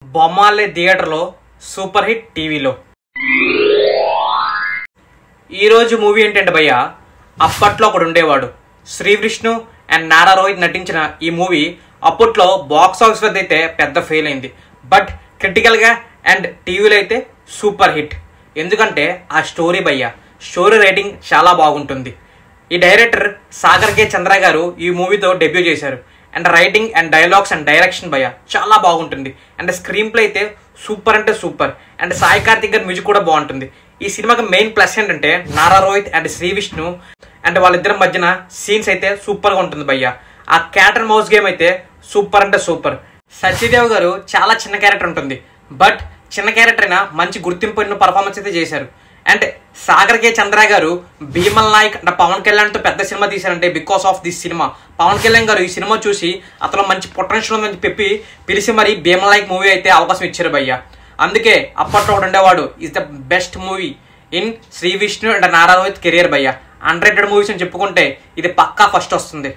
బొమ్మాలి థియేటర్లో super hit టీవీలో. ఈరోజు మూవీ ఏంటంటే భయ్య, అప్పట్లో ఒకడు ఉండేవాడు శ్రీ విష్ణు అండ్ నారా రోహిత్ నటించిన ఈ మూవీ అప్పట్లో బాక్స్ ఆఫీస్ వద్ద అయితే పెద్ద ఫెయిల్ అయింది. బట్ క్రిటికల్గా అండ్ టీవీలో అయితే సూపర్ హిట్. ఎందుకంటే ఆ స్టోరీ భయ్య, స్టోరీ రైటింగ్ చాలా బాగుంటుంది. ఈ డైరెక్టర్ సాగర్ కే చంద్ర గారు ఈ మూవీతో డెబ్యూ చేశారు. And writing and dialogues and direction భయ్య చాలా బాగుంటుంది. అండ్ స్క్రీన్ ప్లే అయితే సూపర్ అంటే సూపర్. అండ్ సాయి కార్తిక్ గారి మ్యూజిక్ కూడా బాగుంటుంది. ఈ సినిమాకి మెయిన్ ప్లస్ ఏంటంటే నారా రోహిత్ అండ్ శ్రీ విష్ణు అండ్ వాళ్ళిద్దరి మధ్యన సీన్స్ అయితే సూపర్గా ఉంటుంది భయ్య. ఆ క్యాట్ అండ్ మౌస్ గేమ్ అయితే సూపర్ అంటే సూపర్. సత్యదేవ్ గారు చాలా చిన్న క్యారెక్టర్ ఉంటుంది, బట్ చిన్న క్యారెక్టర్ అయినా మంచి గుర్తింపు పర్ఫార్మెన్స్ అయితే చేశారు. అండ్ సాగర్ కే చంద్ర గారు భీమల్ నాయక్ అంటే పవన్ కళ్యాణ్తో పెద్ద సినిమా తీశారంటే because of this cinema. Pawan Kalyan garu ఈ సినిమా చూసి అతను మంచి పొటెన్షియల్ ఉందని పిలిచి మరి భీమల్ నాయక్ మూవీ అయితే అవకాశం ఇచ్చారు భయ్య. అందుకే అప్పట్లో ఒకటి ఉండేవాడు is the best movie in Sri Vishnu and Nara Rohit career భయ్య. అండర్రేటెడ్ మూవీస్ అని చెప్పుకుంటే ఇది పక్కా ఫస్ట్ వస్తుంది.